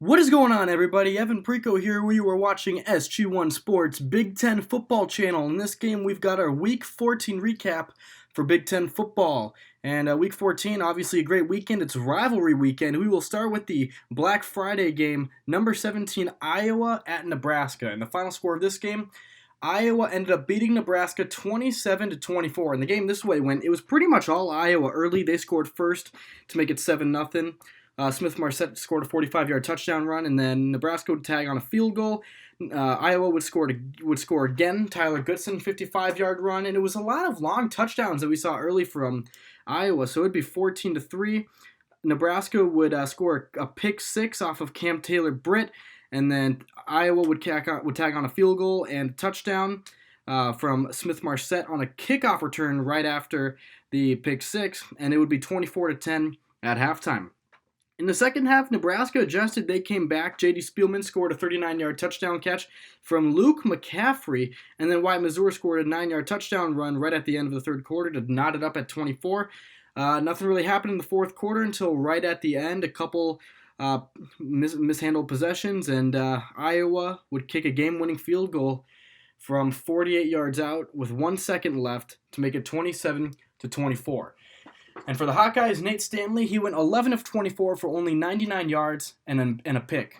What is going on, everybody? Evan Preco here. We were watching SG1 Sports Big Ten Football Channel. In this game, we've got our Week 14 recap for Big Ten football. And Week 14, obviously a great weekend. It's rivalry weekend. We will start with the Black Friday game, number 17, Iowa at Nebraska. And the final score of this game, Iowa ended up beating Nebraska 27-24. And the game this way went, it was pretty much all Iowa early. They scored first to make it 7-0. Smith Marset scored a 45-yard touchdown run, and then Nebraska would tag on a field goal. Iowa would score again. Tyler Goodson, 55-yard run, and it was a lot of long touchdowns that we saw early from Iowa. So it'd be 14-3. Nebraska would score a pick six off of Cam Taylor Britt, and then Iowa would tag on a field goal and touchdown from Smith Marset on a kickoff return right after the pick six, and it would be 24-10 at halftime. In the second half, Nebraska adjusted. They came back. J.D. Spielman scored a 39-yard touchdown catch from Luke McCaffrey, and then Wyatt Mazur scored a 9-yard touchdown run right at the end of the third quarter to knot it up at 24. Nothing really happened in the fourth quarter until right at the end. A couple mishandled possessions, and Iowa would kick a game-winning field goal from 48 yards out with 1 second left to make it 27-24. And for the Hawkeyes, Nate Stanley, he went 11 of 24 for only 99 yards and a pick.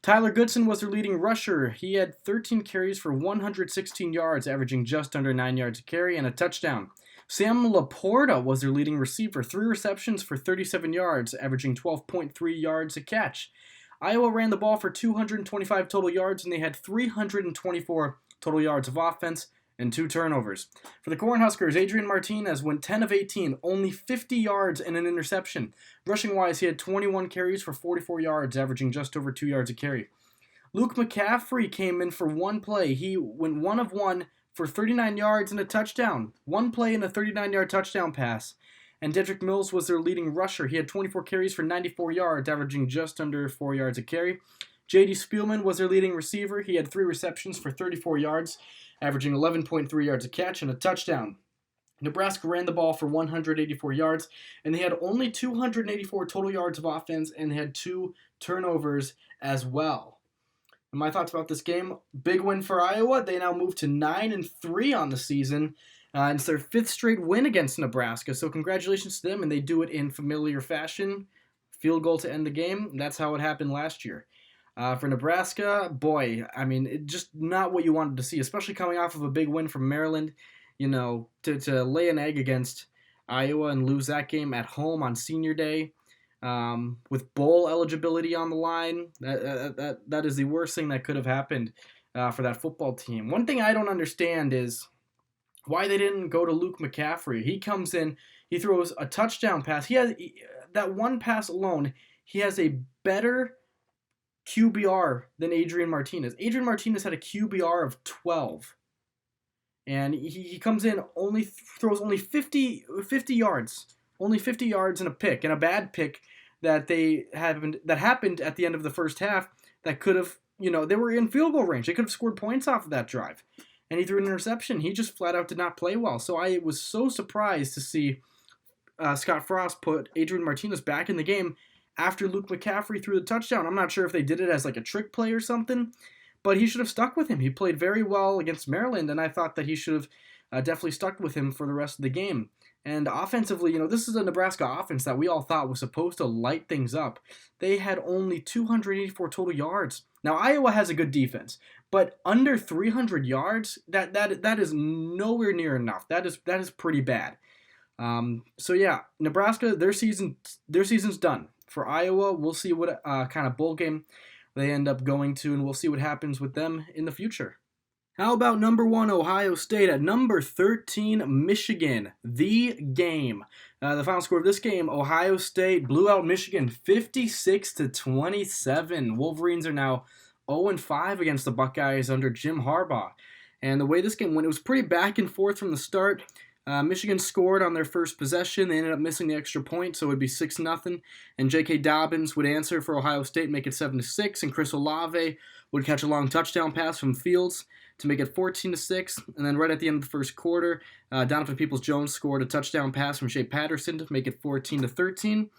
Tyler Goodson was their leading rusher. He had 13 carries for 116 yards, averaging just under 9 yards a carry and a touchdown. Sam Laporta was their leading receiver, 3 receptions for 37 yards, averaging 12.3 yards a catch. Iowa ran the ball for 225 total yards, and they had 324 total yards of offense and 2 turnovers. For the Cornhuskers, Adrian Martinez went 10 of 18, only 50 yards and an interception. Rushing-wise, he had 21 carries for 44 yards, averaging just over 2 yards a carry. Luke McCaffrey came in for one play. He went 1 of 1 for 39 yards and a touchdown. One play and a 39-yard touchdown pass. And Dedrick Mills was their leading rusher. He had 24 carries for 94 yards, averaging just under 4 yards a carry. J.D. Spielman was their leading receiver. He had 3 receptions for 34 yards, averaging 11.3 yards a catch and a touchdown. Nebraska ran the ball for 184 yards, and they had only 284 total yards of offense, and they had 2 turnovers as well. And my thoughts about this game, big win for Iowa. They now move to 9-3 on the season. It's their 5th straight win against Nebraska, so congratulations to them, and they do it in familiar fashion. Field goal to end the game. That's how it happened last year. For Nebraska, boy, I mean, it just not what you wanted to see, especially coming off of a big win from Maryland. You know, to lay an egg against Iowa and lose that game at home on Senior Day, with bowl eligibility on the line, that is the worst thing that could have happened for that football team. One thing I don't understand is why they didn't go to Luke McCaffrey. He comes in, he throws a touchdown pass. He has that one pass alone. He has a better QBR than Adrian Martinez. Adrian Martinez had a QBR of 12. And he comes in, throws only 50 yards. Only 50 yards and a pick. And a bad pick that happened at the end of the first half that could have, they were in field goal range. They could have scored points off of that drive. And he threw an interception. He just flat out did not play well. So I was so surprised to see Scott Frost put Adrian Martinez back in the game after Luke McCaffrey threw the touchdown. I'm not sure if they did it as like a trick play or something, but he should have stuck with him. He played very well against Maryland, and I thought that he should have definitely stuck with him for the rest of the game. And offensively, this is a Nebraska offense that we all thought was supposed to light things up. They had only 284 total yards. Now, Iowa has a good defense, but under 300 yards, that is nowhere near enough. That is pretty bad. So yeah, Nebraska, their season's done. For Iowa, we'll see what kind of bowl game they end up going to, and we'll see what happens with them in the future. How about number 1 Ohio State at number 13 Michigan? The game. The final score of this game, Ohio State blew out Michigan 56-27. Wolverines are now 0-5 against the Buckeyes under Jim Harbaugh. And the way this game went, it was pretty back and forth from the start. Michigan scored on their first possession. They ended up missing the extra point, so it would be 6-0. And J.K. Dobbins would answer for Ohio State, make it 7-6. And Chris Olave would catch a long touchdown pass from Fields to make it 14-6. And then right at the end of the first quarter, Donovan Peoples-Jones scored a touchdown pass from Shea Patterson to make it 14-13.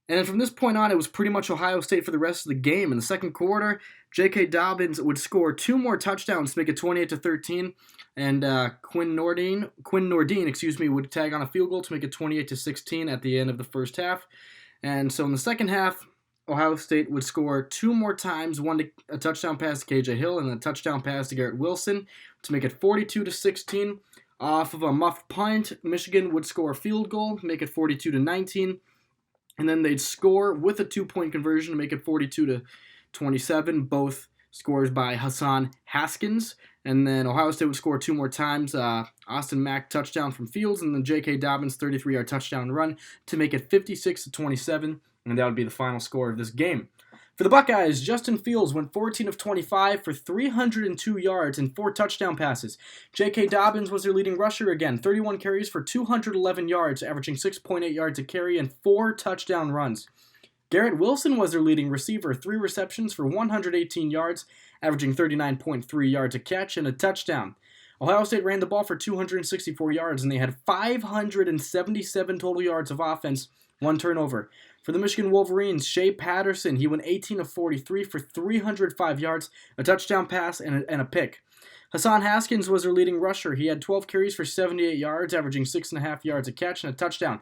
And then from this point on, it was pretty much Ohio State for the rest of the game. In the second quarter, J.K. Dobbins would score 2 more touchdowns to make it 28-13, and Quinn Nordine, would tag on a field goal to make it 28-16 at the end of the first half. And so in the second half, Ohio State would score 2 more times, a touchdown pass to KJ Hill and a touchdown pass to Garrett Wilson to make it 42-16. Off of a muffed punt, Michigan would score a field goal, make it 42-19. And then they'd score with a 2-point conversion to make it 42-27, both scores by Hassan Haskins. And then Ohio State would score 2 more times, Austin Mack touchdown from Fields, and then J.K. Dobbins 33-yard touchdown run to make it 56-27, and that would be the final score of this game. For the Buckeyes, Justin Fields went 14 of 25 for 302 yards and 4 touchdown passes. J.K. Dobbins was their leading rusher again, 31 carries for 211 yards, averaging 6.8 yards a carry and 4 touchdown runs. Garrett Wilson was their leading receiver, 3 receptions for 118 yards, averaging 39.3 yards a catch and a touchdown. Ohio State ran the ball for 264 yards, and they had 577 total yards of offense, 1 turnover. For the Michigan Wolverines, Shea Patterson, he went 18 of 43 for 305 yards, a touchdown pass, and a pick. Hassan Haskins was their leading rusher. He had 12 carries for 78 yards, averaging 6.5 yards a catch and a touchdown.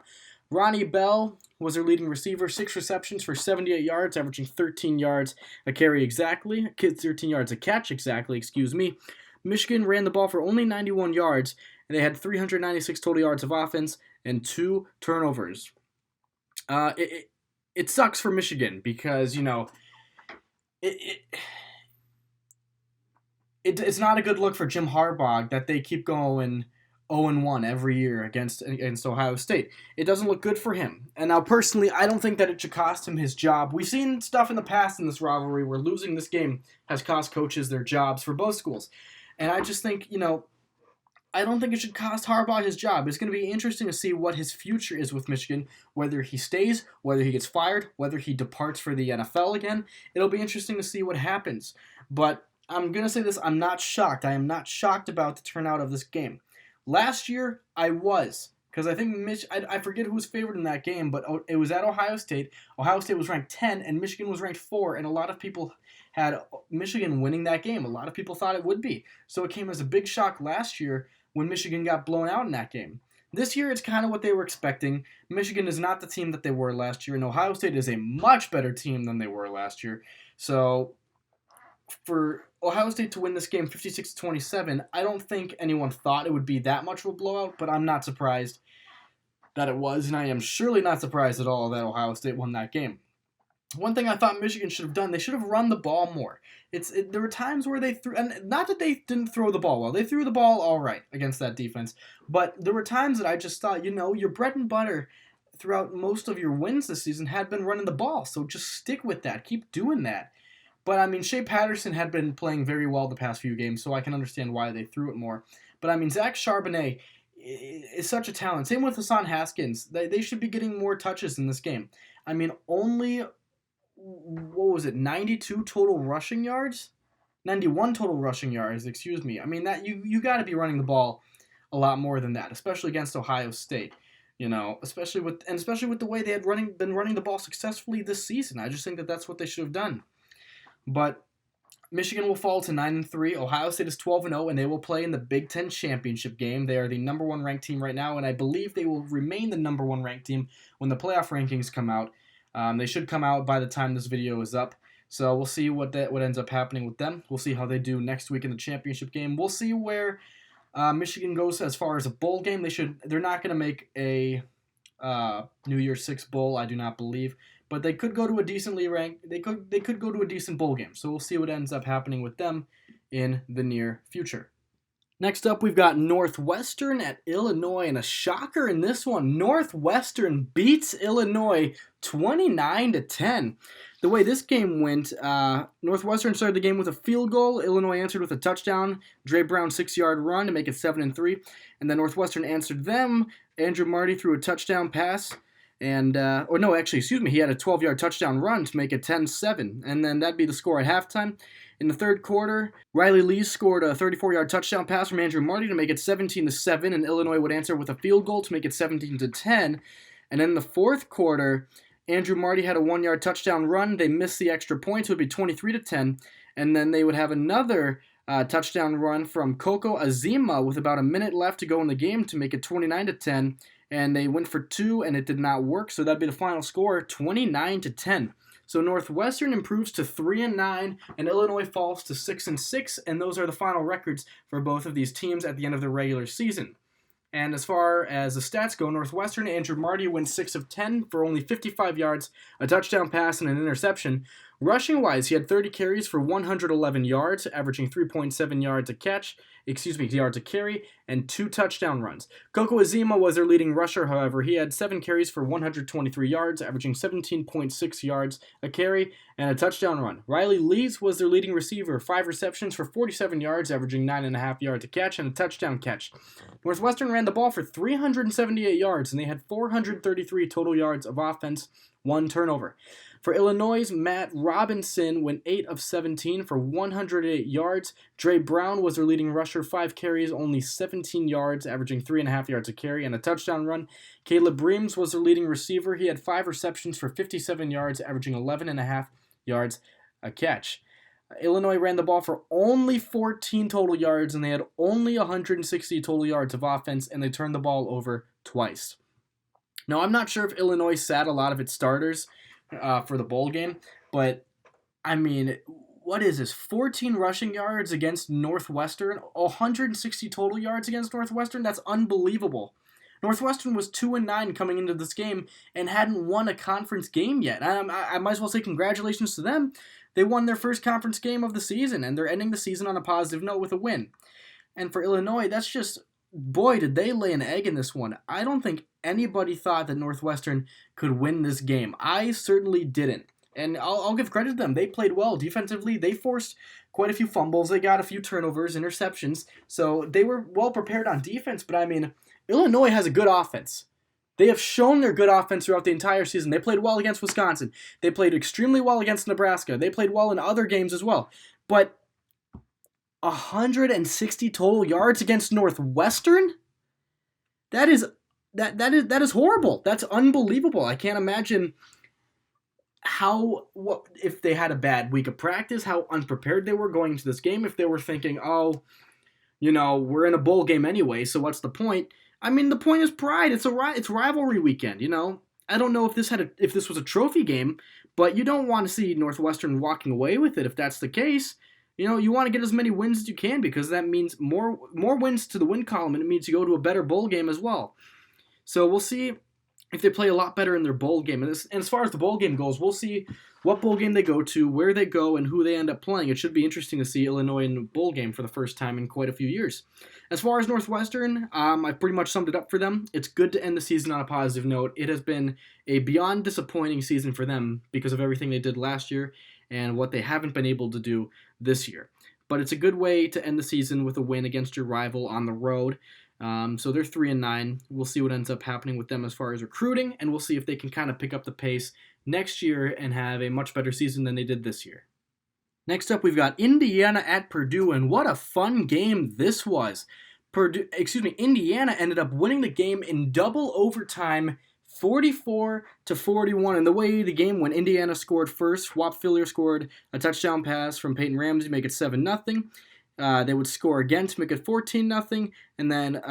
Ronnie Bell was their leading receiver, 6 receptions for 78 yards, averaging 13 yards a carry exactly, 13 yards a catch exactly, Michigan ran the ball for only 91 yards, and they had 396 total yards of offense and 2 turnovers. It sucks for Michigan because, it's not a good look for Jim Harbaugh that they keep going 0-1 every year against Ohio State. It doesn't look good for him. And now, personally, I don't think that it should cost him his job. We've seen stuff in the past in this rivalry where losing this game has cost coaches their jobs for both schools. And I just think, I don't think it should cost Harbaugh his job. It's going to be interesting to see what his future is with Michigan, whether he stays, whether he gets fired, whether he departs for the NFL again. It'll be interesting to see what happens. But I'm going to say this, I'm not shocked. I am not shocked about the turnout of this game. Last year, I was, because I think I forget who was favored in that game, but it was at Ohio State. Ohio State was ranked 10, and Michigan was ranked 4, and a lot of people had Michigan winning that game. A lot of people thought it would be. So it came as a big shock last year when Michigan got blown out in that game. This year, it's kind of what they were expecting. Michigan is not the team that they were last year, and Ohio State is a much better team than they were last year. So for Ohio State to win this game 56-27, I don't think anyone thought it would be that much of a blowout, but I'm not surprised that it was, and I am surely not surprised at all that Ohio State won that game. One thing I thought Michigan should have done, they should have run the ball more. There were times where they threw, and not that they didn't throw the ball well. They threw the ball all right against that defense. But there were times that I just thought, your bread and butter throughout most of your wins this season had been running the ball. So just stick with that. Keep doing that. But, Shea Patterson had been playing very well the past few games, so I can understand why they threw it more. But, Zach Charbonnet is such a talent. Same with Hassan Haskins. They should be getting more touches in this game. Only 92 total rushing yards? 91 total rushing yards, excuse me. That you got to be running the ball a lot more than that, especially against Ohio State. Especially with the way they had been running the ball successfully this season. I just think that that's what they should have done. But Michigan will fall to 9-3. Ohio State is 12-0, and they will play in the Big Ten championship game. They are the number 1 ranked team right now, and I believe they will remain the number 1 ranked team when the playoff rankings come out. They should come out by the time this video is up. So we'll see what ends up happening with them. We'll see how they do next week in the championship game. We'll see where Michigan goes as far as a bowl game. They're not going to make a New Year's Six bowl, I do not believe. But they could go to a decently ranked. They could go to a decent bowl game. So we'll see what ends up happening with them in the near future. Next up, we've got Northwestern at Illinois, and a shocker in this one. Northwestern beats Illinois 29-10. The way this game went, Northwestern started the game with a field goal. Illinois answered with a touchdown. Dre Brown 6-yard run to make it 7-3. And then Northwestern answered them. Andrew Marty threw a touchdown pass. He had a 12-yard touchdown run to make it 10-7. And then that'd be the score at halftime. In the third quarter, Riley Lee scored a 34-yard touchdown pass from Andrew Marty to make it 17-7, and Illinois would answer with a field goal to make it 17-10. And in the fourth quarter, Andrew Marty had a 1-yard touchdown run. They missed the extra point, so it would be 23-10. And then they would have another touchdown run from Coco Azima with about a minute left to go in the game to make it 29-10. And they went for 2, and it did not work. So that'd be the final score, 29-10. So Northwestern improves to 3-9, and Illinois falls to 6-6. And those are the final records for both of these teams at the end of the regular season. And as far as the stats go, Northwestern, Andrew Marty went 6 of 10 for only 55 yards, a touchdown pass, and an interception. Rushing-wise, he had 30 carries for 111 yards, averaging 3.7 yards a carry, and 2 touchdown runs. Coco Azima was their leading rusher, however. He had 7 carries for 123 yards, averaging 17.6 yards a carry, and a touchdown run. Riley Lees was their leading receiver, 5 receptions for 47 yards, averaging 9.5 yards a catch, and a touchdown catch. Northwestern ran the ball for 378 yards, and they had 433 total yards of offense, 1 turnover. For Illinois, Matt Robinson went 8 of 17 for 108 yards. Dre Brown was their leading rusher, 5 carries, only 17 yards, averaging 3.5 yards a carry, and a touchdown run. Caleb Reams was their leading receiver. He had 5 receptions for 57 yards, averaging 11.5 yards a catch. Illinois ran the ball for only 14 total yards, and they had only 160 total yards of offense, and they turned the ball over twice. Now, I'm not sure if Illinois sat a lot of its starters for the bowl game, but I mean, what is this? 14 rushing yards against Northwestern, 160 total yards against Northwestern? That's unbelievable. Northwestern was 2-9 coming into this game and hadn't won a conference game yet. I might as well say congratulations to them. They won their first conference game of the season, and they're ending the season on a positive note with a win. And for Illinois, that's just, boy, did they lay an egg in this one. I don't think anybody thought that Northwestern could win this game. I certainly didn't. And I'll give credit to them. They played well defensively. They forced quite a few fumbles. They got a few turnovers, interceptions. So they were well prepared on defense. But I mean, Illinois has a good offense. They have shown their good offense throughout the entire season. They played well against Wisconsin. They played extremely well against Nebraska. They played well in other games as well. But 160 total yards against Northwestern? That is horrible. That's unbelievable. I can't imagine if they had a bad week of practice, how unprepared they were going into this game, if they were thinking, we're in a bowl game anyway, so what's the point? I mean, the point is pride. It's rivalry weekend, I don't know if this was a trophy game, but you don't want to see Northwestern walking away with it if that's the case. You want to get as many wins as you can because that means more wins to the win column, and it means you go to a better bowl game as well. So we'll see if they play a lot better in their bowl game. And as far as the bowl game goes, we'll see what bowl game they go to, where they go, and who they end up playing. It should be interesting to see Illinois in a bowl game for the first time in quite a few years. As far as Northwestern, I pretty much summed it up for them. It's good to end the season on a positive note. It has been a beyond disappointing season for them because of everything they did last year and what they haven't been able to do this year. But it's a good way to end the season with a win against your rival on the road. So they're 3-9. We'll see what ends up happening with them as far as recruiting, and we'll see if they can kind of pick up the pace next year and have a much better season than they did this year. Next up, we've got Indiana at Purdue, and what a fun game this was. Indiana ended up winning the game in double overtime, 44-41. And the way the game went, Indiana scored first. Whop Phillier scored a touchdown pass from Peyton Ramsey, make it 7-0. They would score again to make it 14-0, and then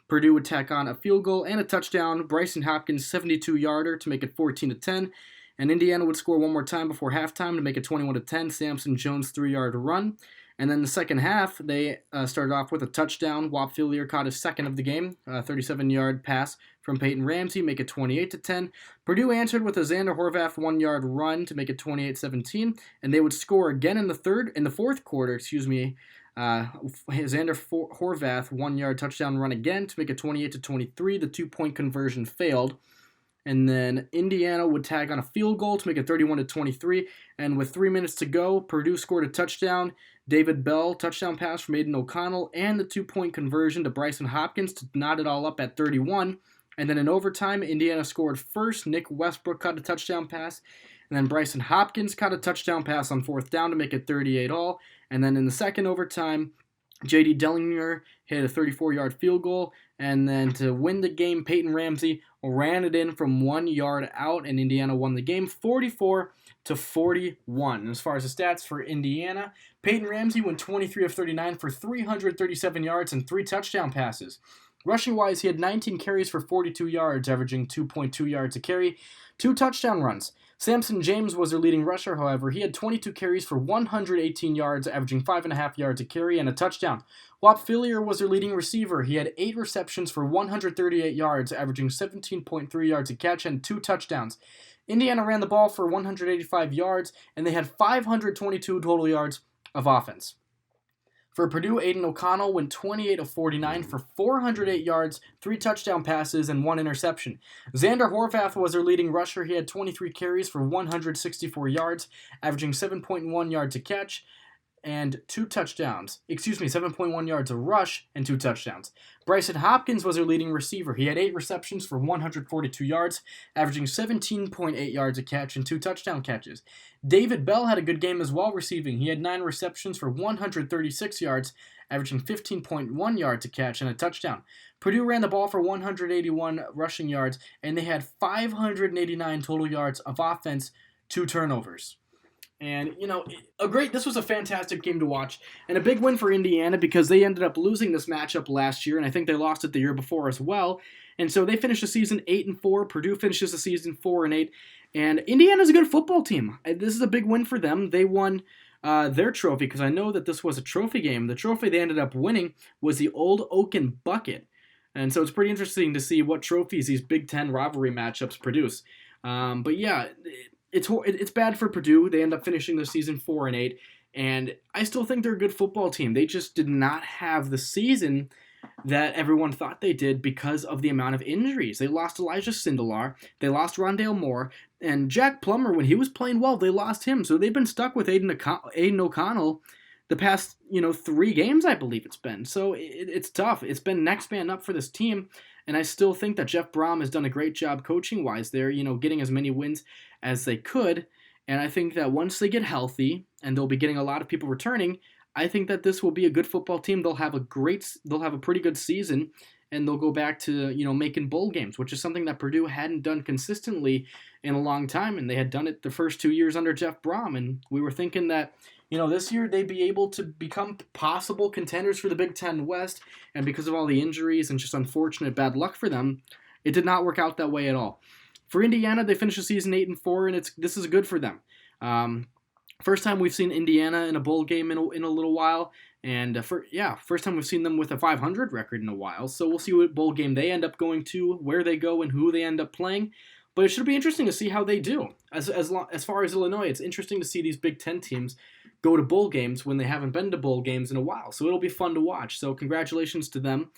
Purdue would tack on a field goal and a touchdown. Bryson Hopkins 72-yarder to make it 14-10, and Indiana would score one more time before halftime to make it 21-10. Samson Jones 3-yard run, and then the second half they started off with a touchdown. Whop Phillier caught his second of the game, a 37-yard pass from Peyton Ramsey, make it 28-10. Purdue answered with a Xander Horvath 1-yard run to make it 28-17, and they would score again in the fourth quarter. Xander Horvath 1-yard touchdown run again to make it 28-23. The 2-point conversion failed. And then Indiana would tag on a field goal to make it 31-23. And with 3 minutes to go, Purdue scored a touchdown. David Bell, touchdown pass from Aiden O'Connell, and the 2-point conversion to Bryson Hopkins to knot it all up at 31. And then in overtime, Indiana scored first. Nick Westbrook caught a touchdown pass. And then Bryson Hopkins caught a touchdown pass on fourth down to make it 38-all. And then in the second overtime, J.D. Dellinger hit a 34-yard field goal. And then to win the game, Peyton Ramsey ran it in from 1 yard out, and Indiana won the game 44-41. And as far as the stats for Indiana, Peyton Ramsey went 23 of 39 for 337 yards and 3 touchdown passes. Rushing-wise, he had 19 carries for 42 yards, averaging 2.2 yards a carry, 2 touchdown runs. Samson James was their leading rusher, however. He had 22 carries for 118 yards, averaging 5.5 yards a carry and a touchdown. Whop Phillier was their leading receiver. He had 8 receptions for 138 yards, averaging 17.3 yards a catch and 2 touchdowns. Indiana ran the ball for 185 yards, and they had 522 total yards of offense. For Purdue, Aiden O'Connell went 28 of 49 for 408 yards, 3 touchdown passes, and 1 interception. Xander Horvath was their leading rusher. He had 23 carries for 164 yards, averaging 7.1 yards a catch and 2 touchdowns. 7.1 yards a rush and 2 touchdowns. Bryson Hopkins was their leading receiver. He had 8 receptions for 142 yards, averaging 17.8 yards a catch and 2 touchdown catches. David Bell had a good game as well receiving. He had 9 receptions for 136 yards, averaging 15.1 yards a catch and a touchdown. Purdue ran the ball for 181 rushing yards, and they had 589 total yards of offense, 2 turnovers. And, this was a fantastic game to watch, and a big win for Indiana because they ended up losing this matchup last year, and I think they lost it the year before as well. And so they finished the season 8-4. Purdue finishes the season 4-8, and Indiana's a good football team. This is a big win for them. They won their trophy because I know that this was a trophy game. The trophy they ended up winning was the Old Oaken Bucket, and so it's pretty interesting to see what trophies these Big Ten rivalry matchups produce. But yeah. It's bad for Purdue. They end up finishing the season 4-8, and I still think they're a good football team. They just did not have the season that everyone thought they did because of the amount of injuries. They lost Elijah Sindelar, they lost Rondale Moore, and Jack Plummer, when he was playing well, they lost him. So they've been stuck with Aiden O'Connell the past 3 games, I believe it's been. So it's tough. It's been next man up for this team. And I still think that Jeff Brom has done a great job coaching-wise there, getting as many wins as they could. And I think that once they get healthy, and they'll be getting a lot of people returning, I think that this will be a good football team. They'll have a pretty good season, and they'll go back to, making bowl games, which is something that Purdue hadn't done consistently in a long time. And they had done it the first 2 years under Jeff Brom. And we were thinking that, this year they'd be able to become possible contenders for the Big Ten West, and because of all the injuries and just unfortunate bad luck for them, it did not work out that way at all. For Indiana, they finished the season 8-4, and this is good for them. First time we've seen Indiana in a bowl game in a little while, and first time we've seen them with a 500 record in a while. So we'll see what bowl game they end up going to, where they go, and who they end up playing. But it should be interesting to see how they do. As far as Illinois, it's interesting to see these Big Ten teams go to bowl games when they haven't been to bowl games in a while. So it'll be fun to watch. So congratulations to them.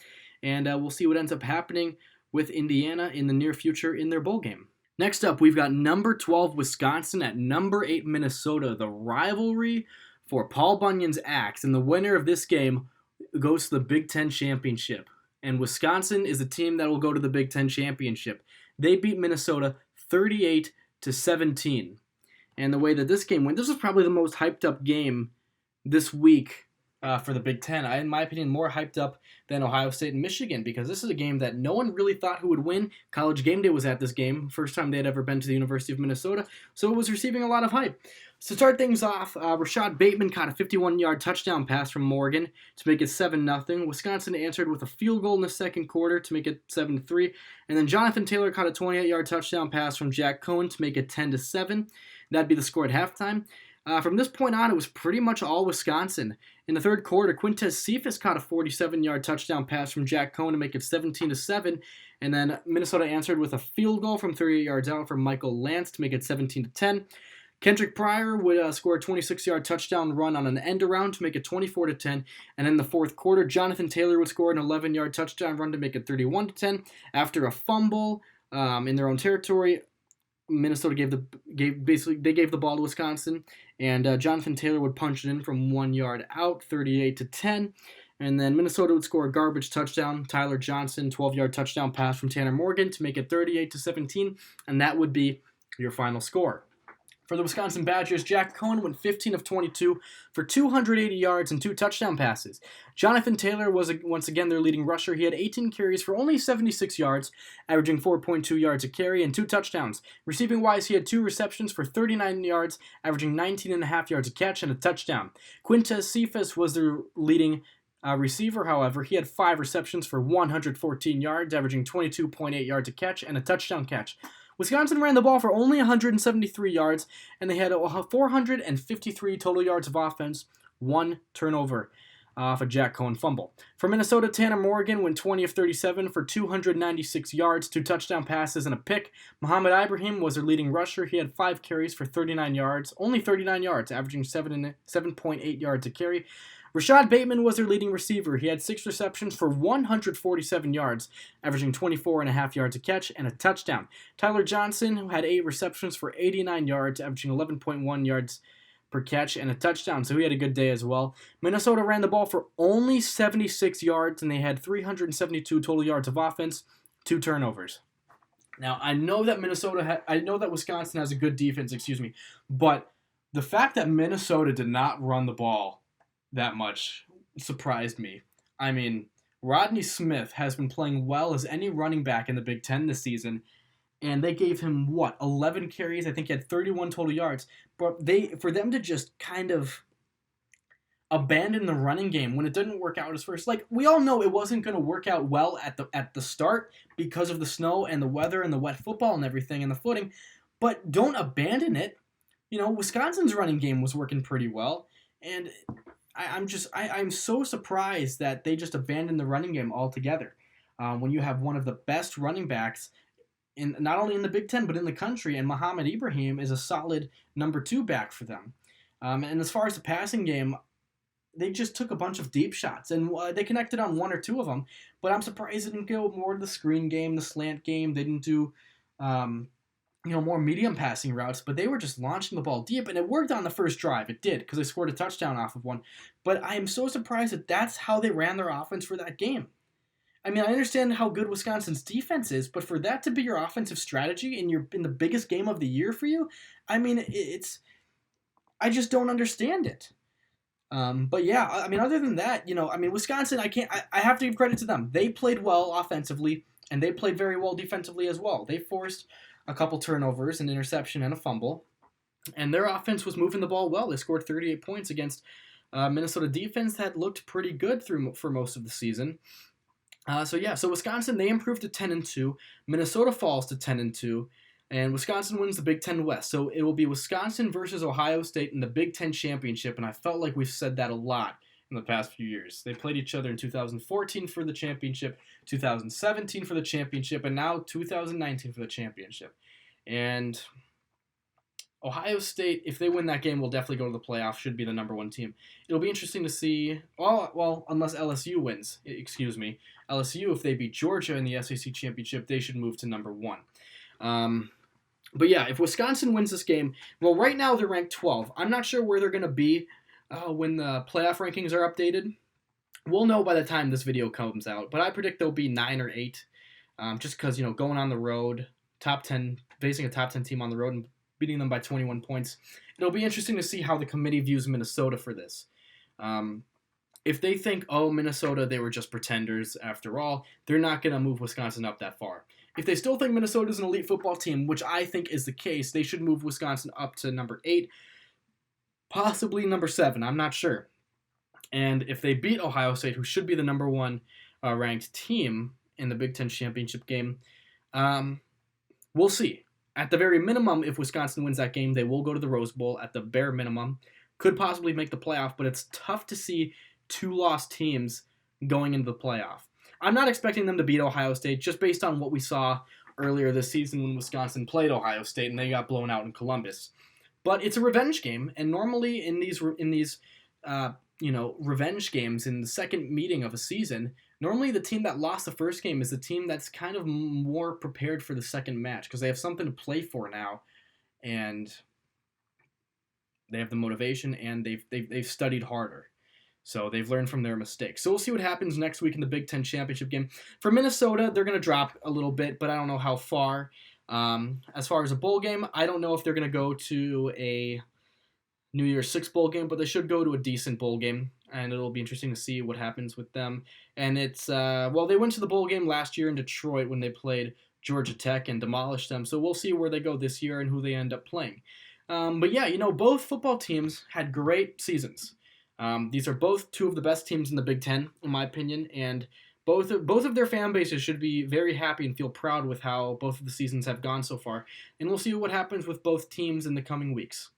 And we'll see what ends up happening with Indiana in the near future in their bowl game. Next up, we've got number 12 Wisconsin at number 8 Minnesota. The rivalry for Paul Bunyan's axe. And the winner of this game goes to the Big Ten Championship. And Wisconsin is the team that will go to the Big Ten Championship. They beat Minnesota 38-17. And the way that this game went, this was probably the most hyped up game this week for the Big Ten. In my opinion, more hyped up than Ohio State and Michigan, because this is a game that no one really thought who would win. College Game Day was at this game, first time they had ever been to the University of Minnesota, so it was receiving a lot of hype. To start things off, Rashad Bateman caught a 51-yard touchdown pass from Morgan to make it 7-0. Wisconsin answered with a field goal in the second quarter to make it 7-3. And then Jonathan Taylor caught a 28-yard touchdown pass from Jack Cohen to make it 10-7. That'd be the score at halftime. From this point on, it was pretty much all Wisconsin. In the third quarter, Quintez Cephas caught a 47-yard touchdown pass from Jack Cohen to make it 17-7. And then Minnesota answered with a field goal from 38 yards out from Michael Lance to make it 17-10. Kendrick Pryor would score a 26-yard touchdown run on an end around to make it 24-10. And in the fourth quarter, Jonathan Taylor would score an 11-yard touchdown run to make it 31-10. After a fumble in their own territory, Minnesota gave the ball to Wisconsin, and Jonathan Taylor would punch it in from 1 yard out, 38-10. And then Minnesota would score a garbage touchdown. Tyler Johnson, 12-yard touchdown pass from Tanner Morgan to make it 38-17, and that would be your final score. For the Wisconsin Badgers, Jack Coan went 15 of 22 for 280 yards and 2 touchdown passes. Jonathan Taylor was once again their leading rusher. He had 18 carries for only 76 yards, averaging 4.2 yards a carry and 2 touchdowns. Receiving-wise, he had 2 receptions for 39 yards, averaging 19.5 yards a catch and a touchdown. Quintez Cephas was their leading receiver, however. He had 5 receptions for 114 yards, averaging 22.8 yards a catch and a touchdown catch. Wisconsin ran the ball for only 173 yards, and they had 453 total yards of offense, 1 turnover off a Jack Coan fumble. For Minnesota, Tanner Morgan went 20 of 37 for 296 yards, 2 touchdown passes, and a pick. Muhammad Ibrahim was their leading rusher. He had 5 carries for 39 yards, only 39 yards, averaging 7.8 yards a carry. Rashad Bateman was their leading receiver. He had 6 receptions for 147 yards, averaging 24.5 yards a catch and a touchdown. Tyler Johnson, who had 8 receptions for 89 yards, averaging 11.1 yards per catch and a touchdown, so he had a good day as well. Minnesota ran the ball for only 76 yards, and they had 372 total yards of offense, 2 turnovers. Now, I know that Wisconsin has a good defense, but the fact that Minnesota did not run the ball that much surprised me. I mean, Rodney Smith has been playing well as any running back in the Big Ten this season, and they gave him, 11 carries? I think he had 31 total yards. But for them to just kind of abandon the running game when it didn't work out as first, like, we all know it wasn't going to work out well at the start because of the snow and the weather and the wet football and everything and the footing, but don't abandon it. Wisconsin's running game was working pretty well, and I'm so surprised that they just abandoned the running game altogether. When you have one of the best running backs in not only in the Big Ten but in the country, and Muhammad Ibrahim is a solid number 2 back for them. And as far as the passing game, they just took a bunch of deep shots, and they connected on 1 or 2 of them. But I'm surprised they didn't go more to the screen game, the slant game. They didn't do more medium passing routes, but they were just launching the ball deep, and it worked on the first drive. It did, because they scored a touchdown off of one. But I am so surprised that that's how they ran their offense for that game. I mean, I understand how good Wisconsin's defense is, but for that to be your offensive strategy in the biggest game of the year for you, I mean, I just don't understand it. But yeah, I mean, other than that, Wisconsin, I have to give credit to them. They played well offensively, and they played very well defensively as well. They forced a couple turnovers, an interception, and a fumble. And their offense was moving the ball well. They scored 38 points against Minnesota defense that looked pretty good for most of the season. So Wisconsin, they improved to 10-2. Minnesota falls to 10-2. And Wisconsin wins the Big Ten West. So it will be Wisconsin versus Ohio State in the Big Ten Championship. And I felt like we've said that a lot in the past few years. They played each other in 2014 for the championship, 2017 for the championship, and now 2019 for the championship. And Ohio State, if they win that game, will definitely go to the playoffs, should be the number 1 team. It'll be interesting to see, unless LSU wins, LSU, if they beat Georgia in the SEC championship, they should move to number 1. But yeah, if Wisconsin wins this game, well, right now they're ranked 12. I'm not sure where they're going to be when the playoff rankings are updated. We'll know by the time this video comes out, but I predict they'll be 9 or 8, just because, going on the road, top 10, facing a top 10 team on the road and beating them by 21 points. It'll be interesting to see how the committee views Minnesota for this. If they think, Minnesota, they were just pretenders after all, they're not going to move Wisconsin up that far. If they still think Minnesota's an elite football team, which I think is the case, they should move Wisconsin up to number 8, possibly number 7. I'm not sure. And if they beat Ohio State, who should be the number 1 ranked team in the Big Ten championship game, we'll see. At the very minimum, if Wisconsin wins that game, they will go to the Rose Bowl at the bare minimum. Could possibly make the playoff, but it's tough to see 2 lost teams going into the playoff. I'm not expecting them to beat Ohio State just based on what we saw earlier this season when Wisconsin played Ohio State and they got blown out in Columbus. But it's a revenge game, and normally in these revenge games in the second meeting of a season, normally the team that lost the first game is the team that's kind of more prepared for the second match because they have something to play for now, and they have the motivation and they've studied harder. So they've learned from their mistakes. So we'll see what happens next week in the Big Ten Championship game. For Minnesota, they're going to drop a little bit, but I don't know how far. As far as a bowl game, I don't know if they're going to go to a New Year's Six bowl game, but they should go to a decent bowl game, and it'll be interesting to see what happens with them. And it's they went to the bowl game last year in Detroit when they played Georgia Tech and demolished them. So we'll see where they go this year and who they end up playing. But yeah, both football teams had great seasons. These are both two of the best teams in the Big Ten, in my opinion, and both of their fan bases should be very happy and feel proud with how both of the seasons have gone so far. And we'll see what happens with both teams in the coming weeks.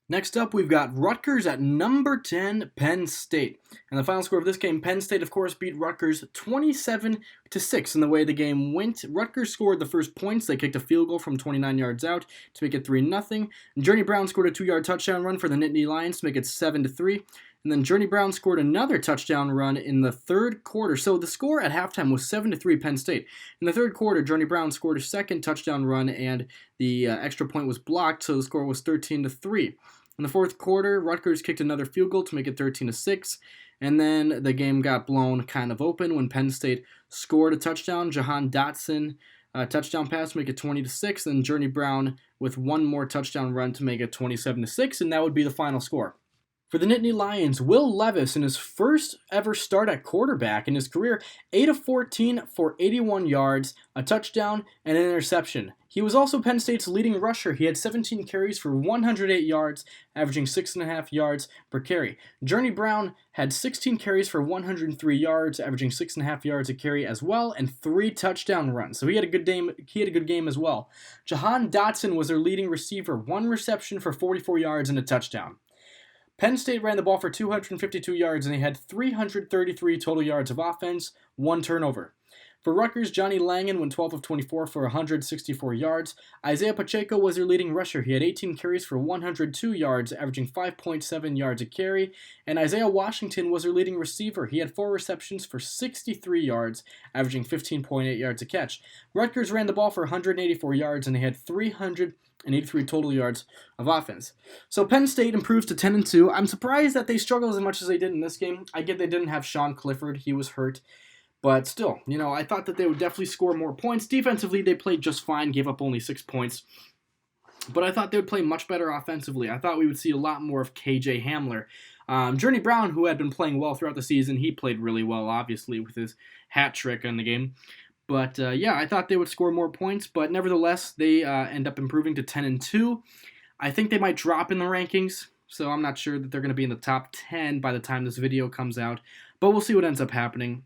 Next up, we've got Rutgers at number 10, Penn State. And the final score of this game, Penn State, of course, beat Rutgers 27-6 in the way the game went. Rutgers scored the first points. They kicked a field goal from 29 yards out to make it 3-0. Journey Brown scored a 2-yard touchdown run for the Nittany Lions to make it 7-3. And then Journey Brown scored another touchdown run in the third quarter. So the score at halftime was 7-3 Penn State. In the third quarter, Journey Brown scored a second touchdown run, and the extra point was blocked, so the score was 13-3. In the fourth quarter, Rutgers kicked another field goal to make it 13-6, and then the game got blown kind of open when Penn State scored a touchdown. Jahan Dotson touchdown pass to make it 20-6, and Journey Brown with one more touchdown run to make it 27-6, and that would be the final score. For the Nittany Lions, Will Levis, in his first ever start at quarterback in his career, 8 of 14 for 81 yards, a touchdown, and an interception. He was also Penn State's leading rusher. He had 17 carries for 108 yards, averaging 6.5 yards per carry. Journey Brown had 16 carries for 103 yards, averaging 6.5 yards a carry as well, and 3 touchdown runs. So he had a good game as well. Jahan Dotson was their leading receiver, 1 reception for 44 yards and a touchdown. Penn State ran the ball for 252 yards, and they had 333 total yards of offense, 1 turnover. For Rutgers, Johnny Langan went 12 of 24 for 164 yards. Isaiah Pacheco was their leading rusher. He had 18 carries for 102 yards, averaging 5.7 yards a carry. And Isaiah Washington was their leading receiver. He had 4 receptions for 63 yards, averaging 15.8 yards a catch. Rutgers ran the ball for 184 yards, and they had 383 total yards of offense. So Penn State improves to 10-2. I'm surprised that they struggled as much as they did in this game. I get they didn't have Sean Clifford. He was hurt. But still, I thought that they would definitely score more points. Defensively, they played just fine, gave up only 6 points. But I thought they would play much better offensively. I thought we would see a lot more of KJ Hamler. Journey Brown, who had been playing well throughout the season, he played really well, obviously, with his hat trick in the game. But I thought they would score more points. But nevertheless, they end up improving to 10-2. I think they might drop in the rankings. So I'm not sure that they're going to be in the top 10 by the time this video comes out. But we'll see what ends up happening.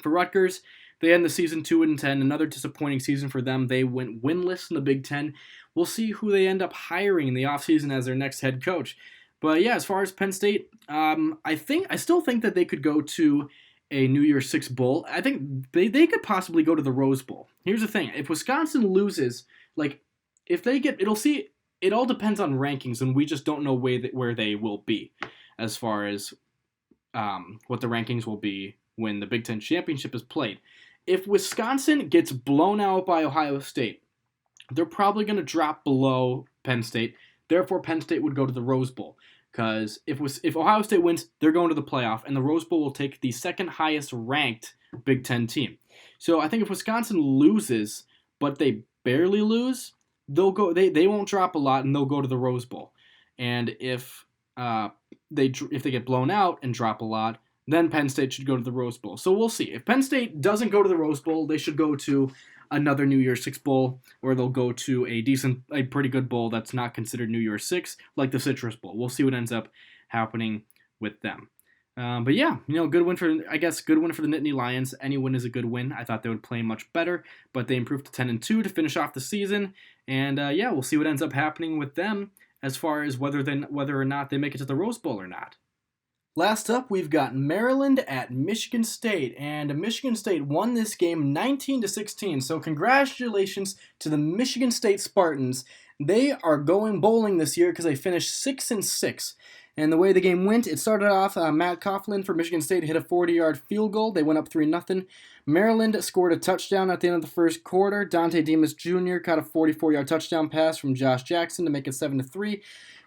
For Rutgers, they end the season 2-10, another disappointing season for them. They went winless in the Big Ten. We'll see who they end up hiring in the offseason as their next head coach. But yeah, as far as Penn State, I still think that they could go to a New Year's Six bowl. I think they could possibly go to the Rose Bowl. Here's the thing: if Wisconsin loses, if they get, it all depends on rankings, and we just don't know where they will be as far as what the rankings will be when the Big Ten Championship is played. If Wisconsin gets blown out by Ohio State, they're probably going to drop below Penn State. Therefore, Penn State would go to the Rose Bowl. Because if Ohio State wins, they're going to the playoff, and the Rose Bowl will take the second highest ranked Big Ten team. So I think if Wisconsin loses, but they barely lose, they'll go. They won't drop a lot, and they'll go to the Rose Bowl. And if they get blown out and drop a lot, then Penn State should go to the Rose Bowl. So we'll see. If Penn State doesn't go to the Rose Bowl, they should go to another New Year's Six bowl, or they'll go to a pretty good bowl that's not considered New Year's Six, like the Citrus Bowl. We'll see what ends up happening with them. But yeah, good win for the Nittany Lions. Any win is a good win. I thought they would play much better, but they improved to 10-2 to finish off the season. And we'll see what ends up happening with them as far as whether or not they make it to the Rose Bowl or not. Last up, we've got Maryland at Michigan State, and Michigan State won this game 19-16. So congratulations to the Michigan State Spartans. They are going bowling this year because they finished 6-6. And the way the game went, it started off, Matt Coughlin for Michigan State hit a 40-yard field goal. They went up 3-0. Maryland scored a touchdown at the end of the first quarter. Dante Demas Jr. caught a 44-yard touchdown pass from Josh Jackson to make it 7-3.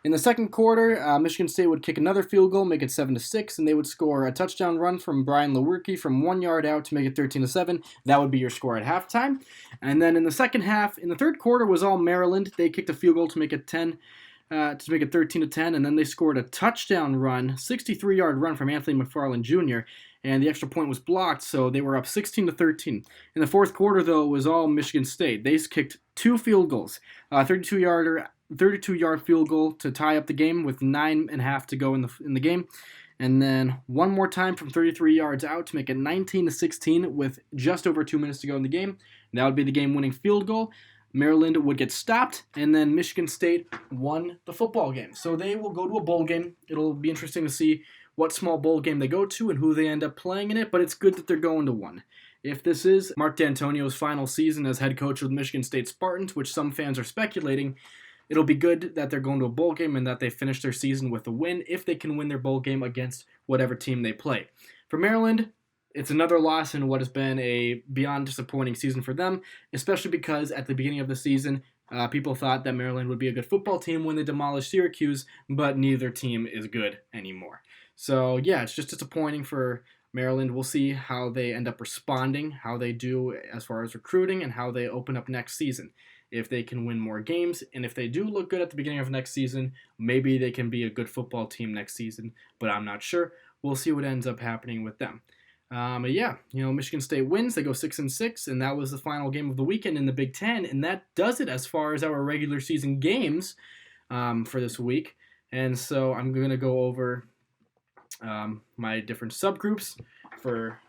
In the second quarter, Michigan State would kick another field goal, make it 7-6, and they would score a touchdown run from Brian Lewerke from 1 yard out to make it 13-7. That would be your score at halftime. And then in the second half, in the third quarter was all Maryland. They kicked a field goal to make it 13-10, and then they scored a touchdown run, 63-yard run from Anthony McFarland Jr., and the extra point was blocked, so they were up 16-13. In the fourth quarter, though, it was all Michigan State. They kicked 2 field goals, 32-yard field goal to tie up the game with 9.5 to go in the game, and then one more time from 33 yards out to make it 19-16 with just over 2 minutes to go in the game. That would be the game-winning field goal. Maryland would get stopped, and then Michigan State won the football game. So they will go to a bowl game. It'll be interesting to see what small bowl game they go to and who they end up playing in it, but it's good that they're going to one. If this is Mark D'Antonio's final season as head coach of the Michigan State Spartans, which some fans are speculating, it'll be good that they're going to a bowl game and that they finish their season with a win if they can win their bowl game against whatever team they play. For Maryland, it's another loss in what has been a beyond disappointing season for them, especially because at the beginning of the season, people thought that Maryland would be a good football team when they demolished Syracuse, but neither team is good anymore. So, yeah, it's just disappointing for Maryland. We'll see how they end up responding, how they do as far as recruiting, and how they open up next season. If they can win more games, and if they do look good at the beginning of next season, maybe they can be a good football team next season, but I'm not sure. We'll see what ends up happening with them. Michigan State wins. They go 6-6, and that was the final game of the weekend in the Big Ten, and that does it as far as our regular season games for this week. And so I'm going to go over my different subgroups for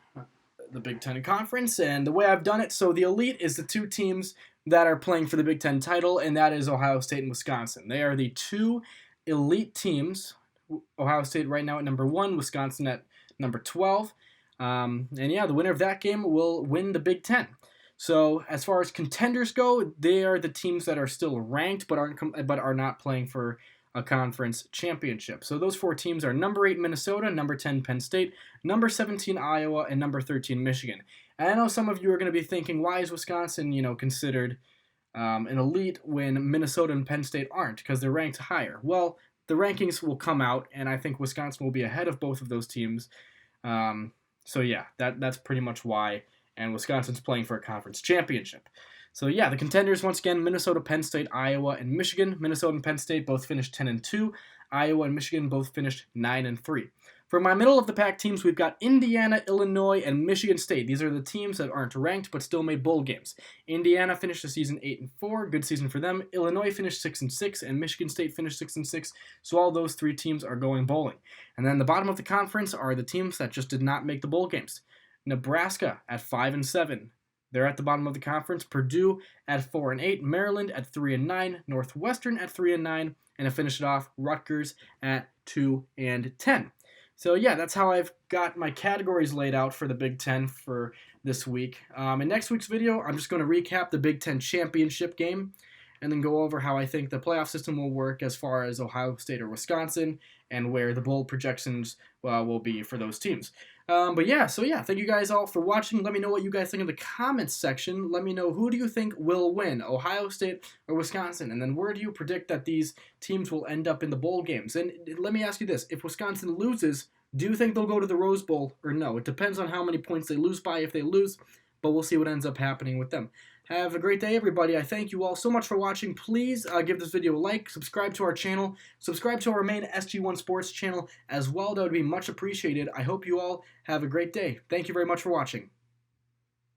the Big Ten Conference, and the way I've done it, so the elite is the 2 teams that are playing for the Big Ten title, and that is Ohio State and Wisconsin. They are the 2 elite teams. Ohio State right now at number 1, Wisconsin at number 12. The winner of that game will win the Big Ten. So as far as contenders go, they are the teams that are still ranked but are not playing for a conference championship. So those 4 teams are number 8 Minnesota, number 10 Penn State, number 17 Iowa, and number 13 Michigan. And I know some of you are going to be thinking, why is Wisconsin, considered an elite when Minnesota and Penn State aren't? Because they're ranked higher. Well, the rankings will come out, and I think Wisconsin will be ahead of both of those teams. That's pretty much why, and Wisconsin's playing for a conference championship. So yeah, the contenders once again, Minnesota, Penn State, Iowa, and Michigan. Minnesota and Penn State both finished 10-2. Iowa and Michigan both finished 9-3. For my middle of the pack teams, we've got Indiana, Illinois, and Michigan State. These are the teams that aren't ranked but still made bowl games. Indiana finished the season 8-4, good season for them. Illinois finished 6-6, and Michigan State finished 6-6. So all those 3 teams are going bowling. And then the bottom of the conference are the teams that just did not make the bowl games. Nebraska at 5-7. They're at the bottom of the conference. Purdue at 4-8, Maryland at 3-9, Northwestern at 3-9, and to finish it off, Rutgers at 2-10. So yeah, that's how I've got my categories laid out for the Big Ten for this week. In next week's video, I'm just going to recap the Big Ten championship game and then go over how I think the playoff system will work as far as Ohio State or Wisconsin and where the bowl projections will be for those teams. Thank you guys all for watching. Let me know what you guys think in the comments section. Let me know, who do you think will win, Ohio State or Wisconsin? And then where do you predict that these teams will end up in the bowl games? And let me ask you this, if Wisconsin loses, do you think they'll go to the Rose Bowl or no? It depends on how many points they lose by if they lose, but we'll see what ends up happening with them. Have a great day, everybody. I thank you all so much for watching. Please give this video a like, subscribe to our channel, subscribe to our main SG1 Sports channel as well. That would be much appreciated. I hope you all have a great day. Thank you very much for watching.